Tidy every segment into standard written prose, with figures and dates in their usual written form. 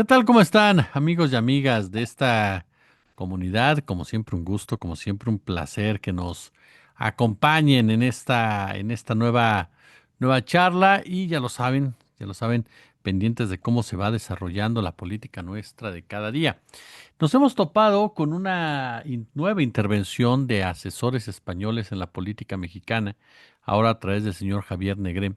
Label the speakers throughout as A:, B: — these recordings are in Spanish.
A: ¿Qué tal? ¿Cómo están, amigos y amigas de esta comunidad? Como siempre, un gusto, como siempre, un placer que nos acompañen en esta nueva charla. Y ya lo saben, pendientes de cómo se va desarrollando la política nuestra de cada día. Nos hemos topado con una nueva intervención de asesores españoles en la política mexicana, ahora a través del señor Javier Negré.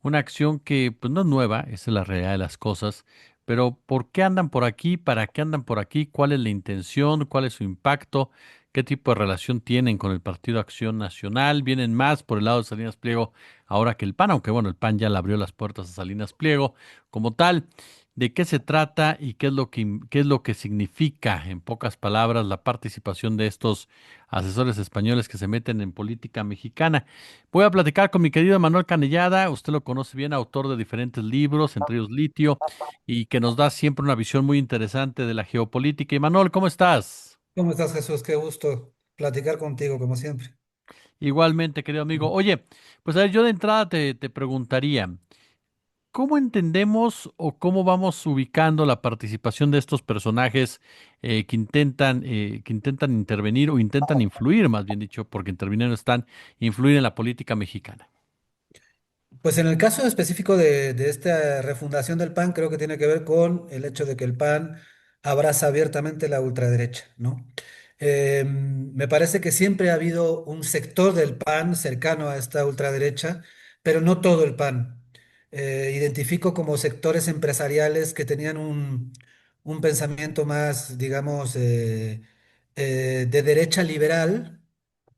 A: Una acción que pues no es nueva, esa es la realidad de las cosas, pero ¿por qué andan por aquí? ¿Para qué andan por aquí? ¿Cuál es la intención? ¿Cuál es su impacto? ¿Qué tipo de relación tienen con el Partido Acción Nacional? ¿Vienen más por el lado de Salinas Pliego ahora que el PAN? Aunque bueno, el PAN ya le abrió las puertas a Salinas Pliego como tal. ¿De qué se trata y qué es lo que significa, en pocas palabras, la participación de estos asesores españoles que se meten en política mexicana? Voy a platicar con mi querido Manuel Canellada, usted lo conoce bien, autor de diferentes libros, entre ellos Litio, y que nos da siempre una visión muy interesante de la geopolítica. Y Manuel, ¿cómo estás?
B: ¿Cómo estás, Jesús? Qué gusto platicar contigo, como siempre.
A: Igualmente, querido amigo. Oye, pues a ver, yo de entrada te preguntaría, ¿cómo entendemos o cómo vamos ubicando la participación de estos personajes que intentan intervenir o intentan influir, más bien dicho, porque intervienen no están, influir en la política mexicana?
B: Pues en el caso específico de esta refundación del PAN, creo que tiene que ver con el hecho de que el PAN abraza abiertamente la ultraderecha, ¿no? Me parece que siempre ha habido un sector del PAN cercano a esta ultraderecha, pero no todo el PAN. Identifico como sectores empresariales que tenían un pensamiento más, digamos, de derecha liberal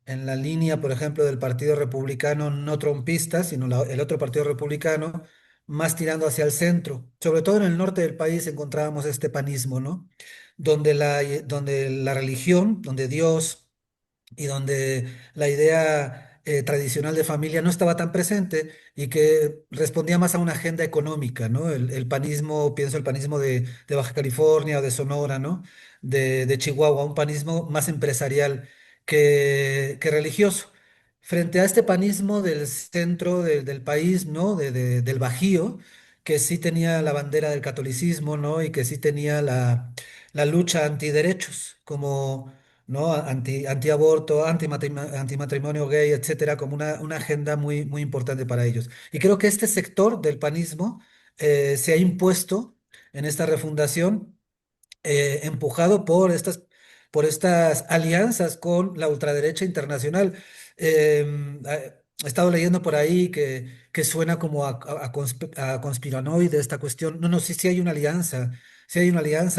B: en la línea, por ejemplo, del Partido Republicano no trompista, sino el otro Partido Republicano, más tirando hacia el centro. Sobre todo en el norte del país encontrábamos este panismo, ¿no? Donde la religión, donde Dios y donde la idea tradicional de familia no estaba tan presente y que respondía más a una agenda económica, ¿no? El panismo, pienso el panismo de Baja California o de Sonora, ¿no? De Chihuahua, un panismo más empresarial que religioso. Frente a este panismo del centro del país, ¿no? Del Bajío, que sí tenía la bandera del catolicismo, ¿no? Y que sí tenía la lucha antiderechos, como ¿no? Antiaborto, antimatrimonio gay, etcétera, como una agenda muy, muy importante para ellos. Y creo que este sector del panismo se ha impuesto en esta refundación, empujado por estas alianzas con la ultraderecha internacional. He estado leyendo por ahí que suena como a conspiranoide esta cuestión. No, no, sí, sí hay una alianza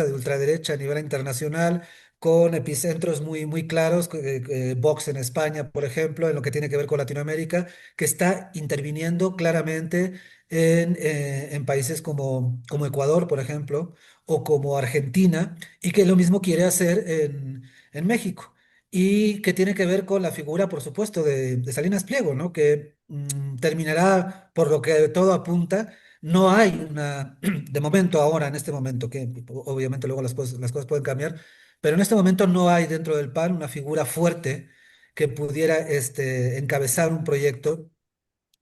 B: de ultraderecha a nivel internacional con epicentros muy, muy claros, Vox en España, por ejemplo, en lo que tiene que ver con Latinoamérica, que está interviniendo claramente en países como Ecuador, por ejemplo, o como Argentina, y que lo mismo quiere hacer en México. Y que tiene que ver con la figura, por supuesto, de Salinas Pliego, ¿no? Que terminará, por lo que todo apunta, no hay una, de momento ahora, en este momento, que obviamente luego las cosas pueden cambiar, pero en este momento no hay dentro del PAN una figura fuerte que pudiera encabezar un proyecto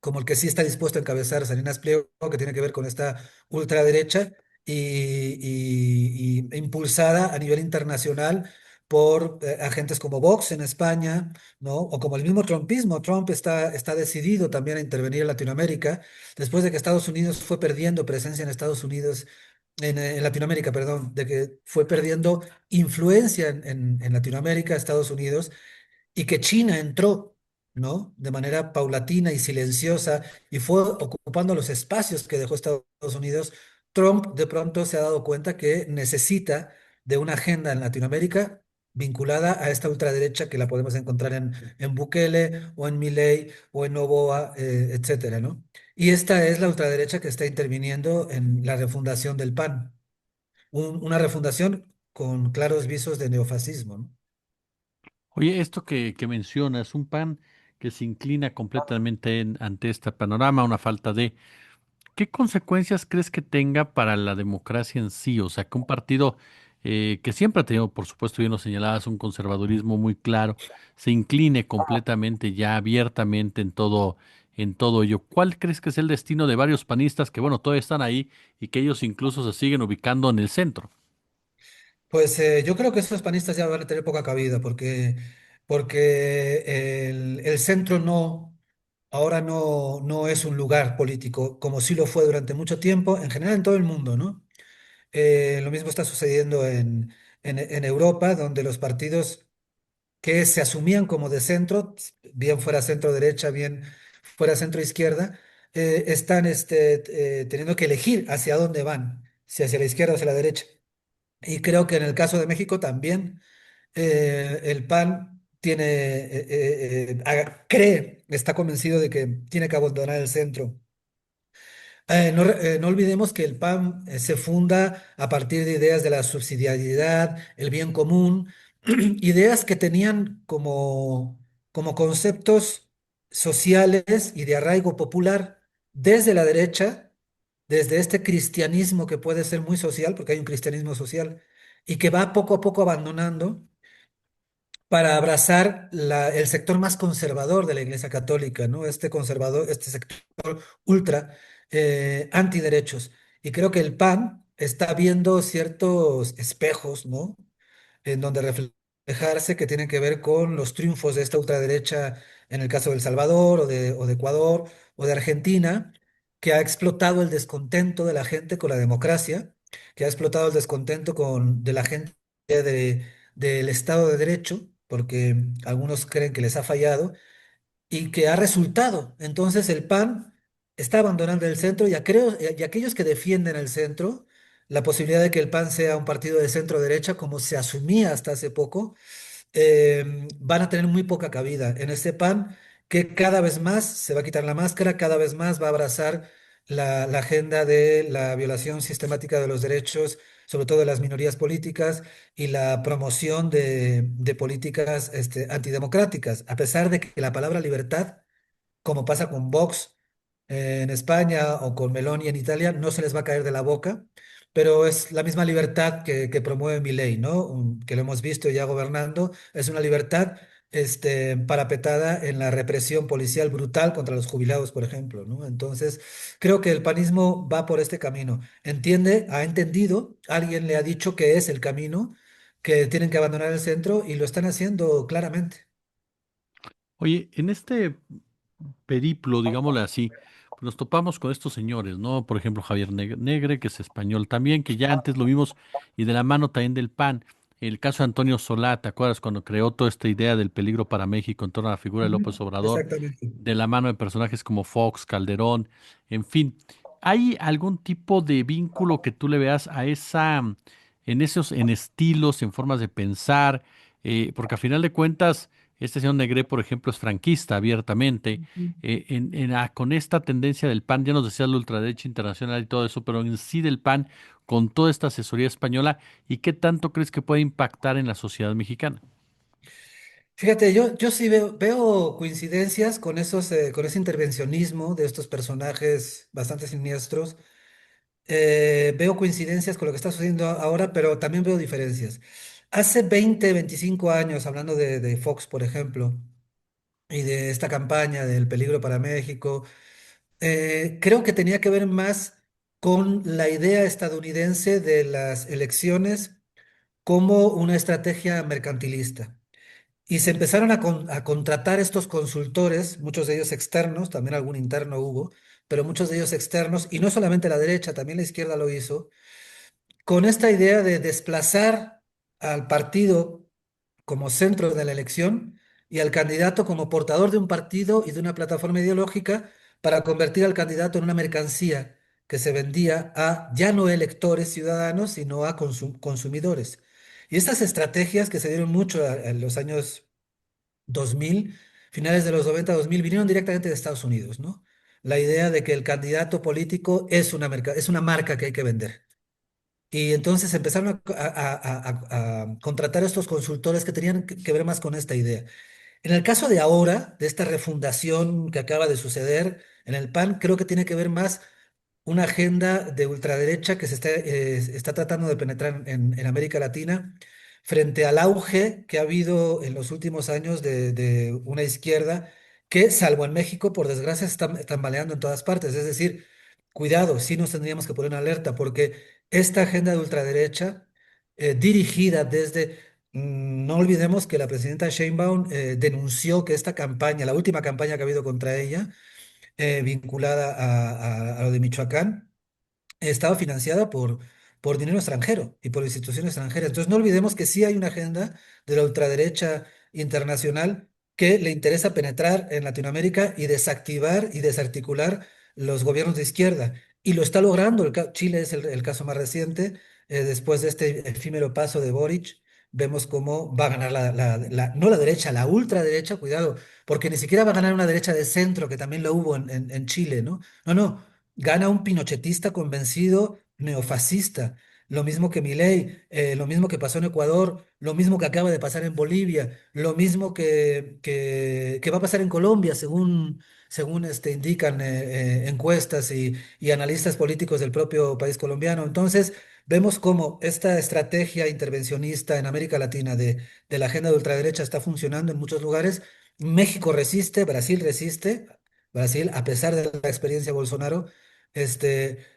B: como el que sí está dispuesto a encabezar Salinas Pliego, que tiene que ver con esta ultraderecha y impulsada a nivel internacional por agentes como Vox en España, ¿no? O como el mismo trumpismo. Trump está decidido también a intervenir en Latinoamérica, después de que Estados Unidos fue perdiendo presencia en Estados Unidos, en Latinoamérica, perdón, de que fue perdiendo influencia en Latinoamérica, Estados Unidos, y que China entró, ¿no? De manera paulatina y silenciosa y fue ocupando los espacios que dejó Estados Unidos. Trump de pronto se ha dado cuenta que necesita de una agenda en Latinoamérica vinculada a esta ultraderecha que la podemos encontrar en Bukele o en Milei o en Noboa, etcétera, ¿no? Y esta es la ultraderecha que está interviniendo en la refundación del PAN, una refundación con claros visos de neofascismo, ¿no?
A: Oye, esto que mencionas, un PAN que se inclina completamente ante este panorama, una falta de... ¿Qué consecuencias crees que tenga para la democracia en sí? O sea, que un partido que siempre ha tenido, por supuesto, bien lo señalabas, un conservadurismo muy claro, se incline completamente ya abiertamente en todo, en todo ello. ¿Cuál crees que es el destino de varios panistas que, bueno, todavía están ahí y que ellos incluso se siguen ubicando en el centro?
B: Pues yo creo que esos panistas ya van a tener poca cabida porque el centro ahora no es un lugar político como sí lo fue durante mucho tiempo, en general en todo el mundo, ¿no? Lo mismo está sucediendo en Europa, donde los partidos que se asumían como de centro, bien fuera centro derecha, bien fuera centro izquierda, están teniendo que elegir hacia dónde van, si hacia la izquierda o hacia la derecha. Y creo que en el caso de México también el PAN está convencido de que tiene que abandonar el centro. No olvidemos que el PAN se funda a partir de ideas de la subsidiariedad, el bien común, ideas que tenían como conceptos sociales y de arraigo popular desde la derecha, desde este cristianismo que puede ser muy social, porque hay un cristianismo social, y que va poco a poco abandonando para abrazar el sector más conservador de la Iglesia Católica, ¿no? Este conservador, este sector ultra antiderechos. Y creo que el PAN está viendo ciertos espejos, ¿no? En donde reflejarse que tienen que ver con los triunfos de esta ultraderecha en el caso de El Salvador o de Ecuador o de Argentina, que ha explotado el descontento de la gente con la democracia, que ha explotado el descontento de la gente del Estado de Derecho, porque algunos creen que les ha fallado y que ha resultado. Entonces el PAN está abandonando el centro y aquellos que defienden el centro, la posibilidad de que el PAN sea un partido de centro derecha, como se asumía hasta hace poco, van a tener muy poca cabida en este PAN que cada vez más se va a quitar la máscara, cada vez más va a abrazar la agenda de la violación sistemática de los derechos, sobre todo de las minorías políticas, y la promoción de políticas antidemocráticas, a pesar de que la palabra libertad, como pasa con Vox en España o con Meloni en Italia, no se les va a caer de la boca, pero es la misma libertad que promueve Milei, ¿no? Que lo hemos visto ya gobernando, es una libertad parapetada en la represión policial brutal contra los jubilados, por ejemplo, ¿no? Entonces, creo que el panismo va por este camino. Ha entendido, alguien le ha dicho que es el camino, que tienen que abandonar el centro y lo están haciendo claramente.
A: Oye, en este periplo, digámosle así, pues nos topamos con estos señores, ¿no? Por ejemplo, Javier Negre, que es español también, que ya antes lo vimos, y de la mano también del PAN. El caso de Antonio Solá, ¿te acuerdas cuando creó toda esta idea del peligro para México en torno a la figura de
B: Ujú.
A: López Obrador,
B: Exactamente.
A: de la mano de personajes como Fox, Calderón, en fin? ¿Hay algún tipo de vínculo que tú le veas a en estilos, en formas de pensar? Porque a final de cuentas, este señor Negre, por ejemplo, es franquista abiertamente con esta tendencia del PAN, ya nos decía la ultraderecha internacional y todo eso, pero en sí del PAN, con toda esta asesoría española, ¿y qué tanto crees que puede impactar en la sociedad mexicana?
B: Fíjate, yo sí veo coincidencias con ese intervencionismo de estos personajes bastante siniestros. Veo coincidencias con lo que está sucediendo ahora, pero también veo diferencias. Hace 25 años, hablando de Fox, por ejemplo, y de esta campaña del peligro para México, creo que tenía que ver más con la idea estadounidense de las elecciones como una estrategia mercantilista. Y se empezaron a contratar estos consultores, muchos de ellos externos, también algún interno hubo, pero muchos de ellos externos, y no solamente la derecha, también la izquierda lo hizo, con esta idea de desplazar al partido como centro de la elección y al candidato como portador de un partido y de una plataforma ideológica para convertir al candidato en una mercancía que se vendía a ya no electores ciudadanos, sino a consumidores. Y estas estrategias que se dieron mucho en los años 2000, finales de los 90, 2000, vinieron directamente de Estados Unidos, ¿no? La idea de que el candidato político es una marca que hay que vender. Y entonces empezaron a contratar a estos consultores que tenían que ver más con esta idea. En el caso de ahora, de esta refundación que acaba de suceder en el PAN, creo que tiene que ver más una agenda de ultraderecha que está tratando de penetrar en América Latina frente al auge que ha habido en los últimos años de una izquierda que, salvo en México, por desgracia, se están tambaleando en todas partes. Es decir, cuidado, sí nos tendríamos que poner en alerta, porque esta agenda de ultraderecha, dirigida desde... No olvidemos que la presidenta Sheinbaum denunció que esta campaña, la última campaña que ha habido contra ella, vinculada a lo de Michoacán, estaba financiada por dinero extranjero y por instituciones extranjeras. Entonces, no olvidemos que sí hay una agenda de la ultraderecha internacional que le interesa penetrar en Latinoamérica y desactivar y desarticular los gobiernos de izquierda. Y lo está logrando. Chile es el caso más reciente. Después de este efímero paso de Boric, vemos cómo va a ganar no la derecha, la ultraderecha, cuidado, porque ni siquiera va a ganar una derecha de centro, que también lo hubo en Chile, ¿no? No, no. Gana un pinochetista convencido neofascista. Lo mismo que Milei, lo mismo que pasó en Ecuador, lo mismo que acaba de pasar en Bolivia, lo mismo que va a pasar en Colombia, según indican encuestas y analistas políticos del propio país colombiano. Entonces, vemos cómo esta estrategia intervencionista en América Latina de la agenda de ultraderecha está funcionando en muchos lugares. México resiste, Brasil resiste. Brasil, a pesar de la experiencia de Bolsonaro,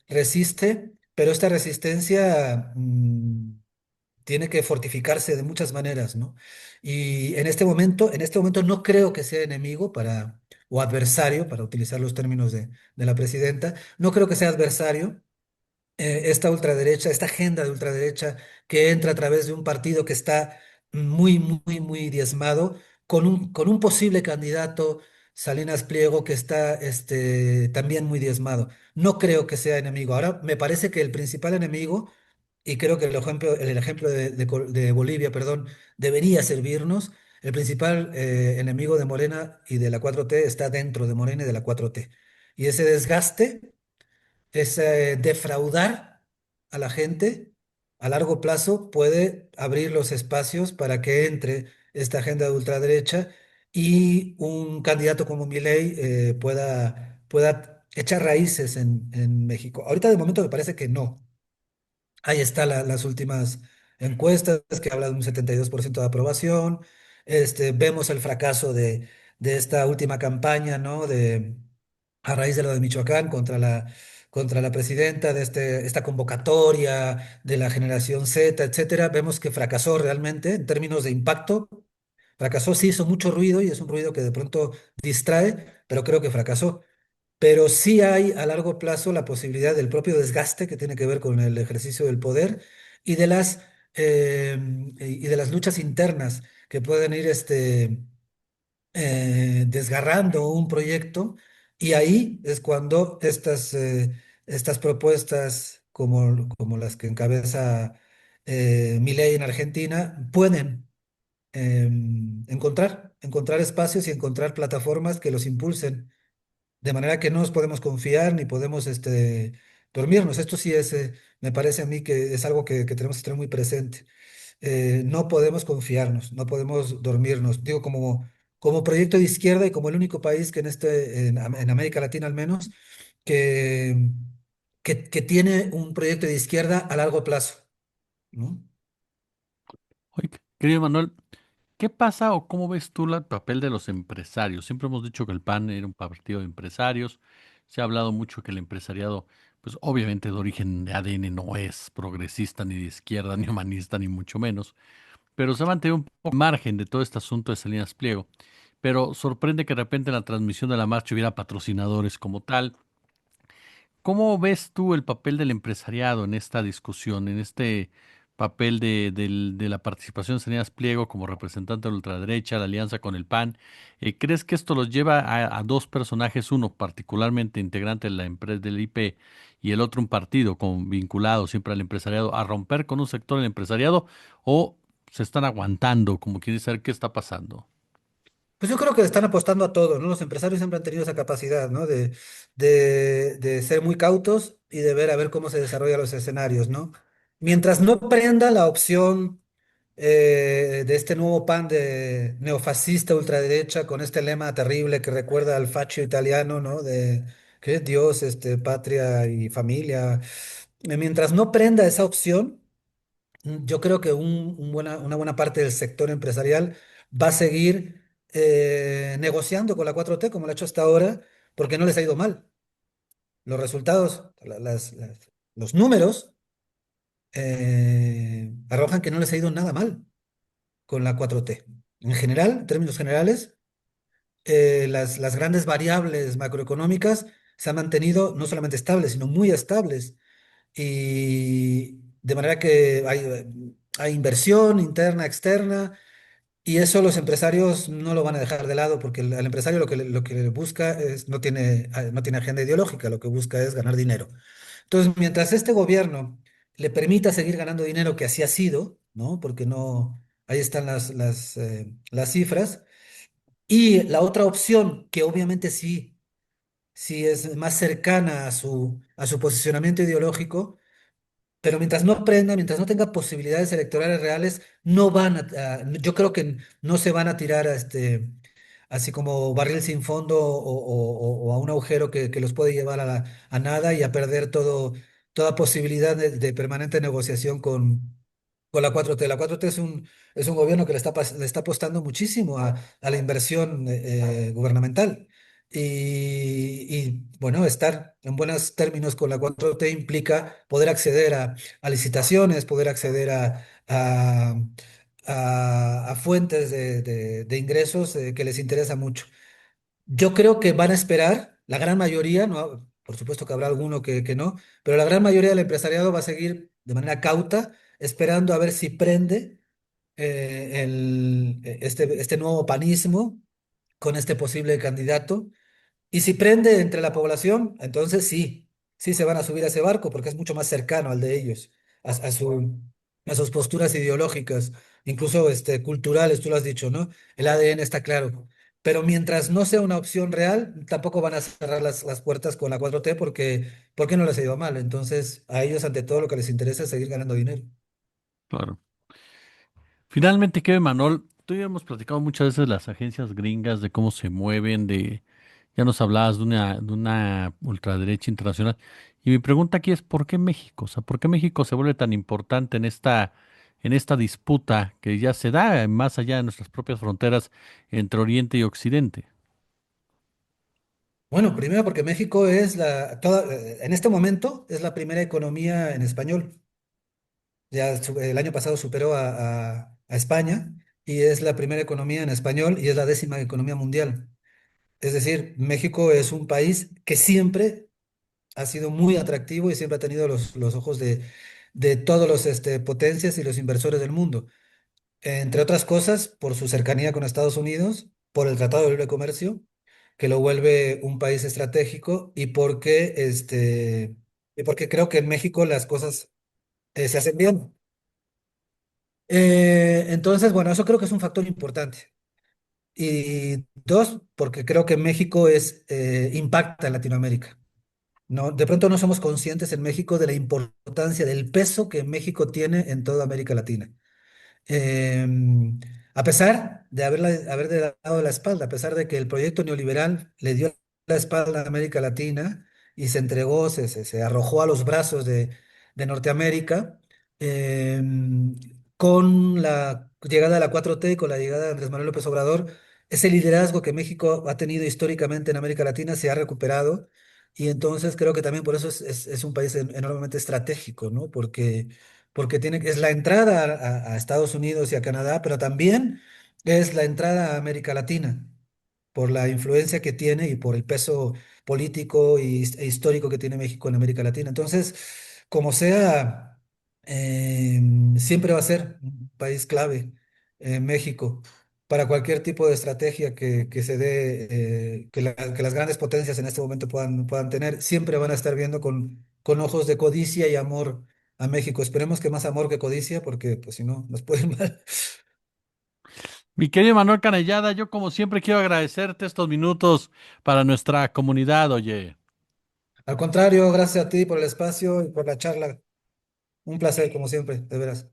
B: resiste, pero esta resistencia tiene que fortificarse de muchas maneras, ¿no? Y en este momento no creo que sea enemigo o adversario, para utilizar los términos de la presidenta, no creo que sea adversario esta ultraderecha, esta agenda de ultraderecha que entra a través de un partido que está muy, muy, muy diezmado, con un posible candidato, Salinas Pliego, que está también muy diezmado. No creo que sea enemigo. Ahora, me parece que el principal enemigo, y creo que el ejemplo de Bolivia, perdón, debería servirnos. El principal enemigo de Morena y de la 4T está dentro de Morena y de la 4T. Y ese desgaste es defraudar a la gente a largo plazo, puede abrir los espacios para que entre esta agenda de ultraderecha y un candidato como Milei pueda echar raíces en México. Ahorita de momento me parece que no. Ahí están las últimas encuestas que hablan de un 72% de aprobación. Vemos el fracaso de esta última campaña, ¿no? A raíz de lo de Michoacán contra la presidenta, esta convocatoria de la generación Z, etcétera. Vemos que fracasó realmente en términos de impacto. Fracasó, sí hizo mucho ruido y es un ruido que de pronto distrae, pero creo que fracasó. Pero sí hay a largo plazo la posibilidad del propio desgaste que tiene que ver con el ejercicio del poder y y de las luchas internas que pueden ir desgarrando un proyecto, y ahí es cuando estas propuestas como las que encabeza Milei en Argentina pueden encontrar espacios y encontrar plataformas que los impulsen, de manera que no nos podemos confiar ni podemos dormirnos. Esto sí me parece a mí que es algo que tenemos que tener muy presente. No podemos confiarnos, no podemos dormirnos. Digo, como proyecto de izquierda y como el único país que en América Latina al menos, que, que tiene un proyecto de izquierda a largo plazo, ¿no?
A: Oye, querido Manuel, ¿qué pasa o cómo ves tú el papel de los empresarios? Siempre hemos dicho que el PAN era un partido de empresarios. Se ha hablado mucho que el empresariado, pues obviamente de origen de ADN no es progresista, ni de izquierda, ni humanista, ni mucho menos, pero se ha mantenido un poco al margen de todo este asunto de Salinas Pliego. Pero sorprende que de repente en la transmisión de la marcha hubiera patrocinadores como tal. ¿Cómo ves tú el papel del empresariado en esta discusión, en este papel de la participación de Salinas Pliego como representante de la ultraderecha, la alianza con el PAN? ¿Crees que esto los lleva a dos personajes, uno particularmente integrante de la empresa del IP y el otro un partido vinculado siempre al empresariado, a romper con un sector del empresariado o se están aguantando, como quiere saber qué está pasando?
B: Pues yo creo que están apostando a todo, ¿no? Los empresarios siempre han tenido esa capacidad, ¿no? De ser muy cautos y de ver a ver cómo se desarrollan los escenarios, ¿no? Mientras no prenda la opción de este nuevo pan de neofascista ultraderecha con este lema terrible que recuerda al fascio italiano, ¿no? De que es Dios, patria y familia. Mientras no prenda esa opción, yo creo que una buena parte del sector empresarial va a seguir negociando con la 4T como lo ha hecho hasta ahora, porque no les ha ido mal. Los resultados, los números arrojan que no les ha ido nada mal con la 4T. En general, en términos generales, las grandes variables macroeconómicas se han mantenido no solamente estables, sino muy estables. Y de manera que hay inversión interna, externa, y eso los empresarios no lo van a dejar de lado, porque al empresario lo que le busca es, no tiene agenda ideológica, lo que busca es ganar dinero. Entonces, mientras este gobierno le permita seguir ganando dinero, que así ha sido, ¿no? Porque no, ahí están las cifras. Y la otra opción, que obviamente sí es más cercana a su posicionamiento ideológico, pero mientras no aprenda, mientras no tenga posibilidades electorales reales, no van yo creo que no se van a tirar a así como barril sin fondo o a un agujero que los puede llevar a nada y a perder toda posibilidad de permanente negociación con la 4T. La 4T es un gobierno que le está apostando muchísimo a la inversión gubernamental. Bueno, estar en buenos términos con la 4T implica poder acceder a licitaciones, poder acceder a fuentes de ingresos que les interesa mucho. Yo creo que van a esperar, la gran mayoría, no, por supuesto que habrá alguno que no, pero la gran mayoría del empresariado va a seguir de manera cauta, esperando a ver si prende este nuevo panismo con este posible candidato. Y si prende entre la población, entonces sí se van a subir a ese barco porque es mucho más cercano al de ellos, a sus posturas ideológicas, incluso culturales, tú lo has dicho, ¿no? El ADN está claro. Pero mientras no sea una opción real, tampoco van a cerrar las puertas con la 4T porque no les ha ido mal. Entonces, a ellos, ante todo, lo que les interesa es seguir ganando dinero.
A: Claro. Finalmente, Kevin Manol, tú y yo hemos platicado muchas veces de las agencias gringas, de cómo se mueven, ya nos hablabas de una ultraderecha internacional. Y mi pregunta aquí es, ¿por qué México? O sea, ¿por qué México se vuelve tan importante en esta disputa que ya se da más allá de nuestras propias fronteras entre Oriente y Occidente?
B: Bueno, primero porque México en este momento es la primera economía en español. El año pasado superó a España y es la primera economía en español y es la 10ª economía mundial. Es decir, México es un país que siempre ha sido muy atractivo y siempre ha tenido los ojos de todos los potencias y los inversores del mundo. Entre otras cosas, por su cercanía con Estados Unidos, por el Tratado de Libre Comercio, que lo vuelve un país estratégico y porque creo que en México las cosas se hacen bien. Entonces, bueno, eso creo que es un factor importante. Y dos, porque creo que México impacta en Latinoamérica. No, de pronto no somos conscientes en México de la importancia, del peso que México tiene en toda América Latina. A pesar de haberle dado la espalda, a pesar de que el proyecto neoliberal le dio la espalda a América Latina y se entregó, se arrojó a los brazos de Norteamérica, con la llegada de la 4T, con la llegada de Andrés Manuel López Obrador, ese liderazgo que México ha tenido históricamente en América Latina se ha recuperado. Y entonces creo que también por eso es un país enormemente estratégico, ¿no? Porque es la entrada a Estados Unidos y a Canadá, pero también es la entrada a América Latina, por la influencia que tiene y por el peso político e histórico que tiene México en América Latina. Entonces, como sea, siempre va a ser un país clave, México, para cualquier tipo de estrategia que se dé, que las grandes potencias en este momento puedan tener, siempre van a estar viendo con ojos de codicia y amor a México. Esperemos que más amor que codicia, porque pues si no, nos puede ir mal.
A: Mi querido Manuel Canellada, yo como siempre quiero agradecerte estos minutos para nuestra comunidad, oye.
B: Al contrario, gracias a ti por el espacio y por la charla. Un placer, como siempre, de veras.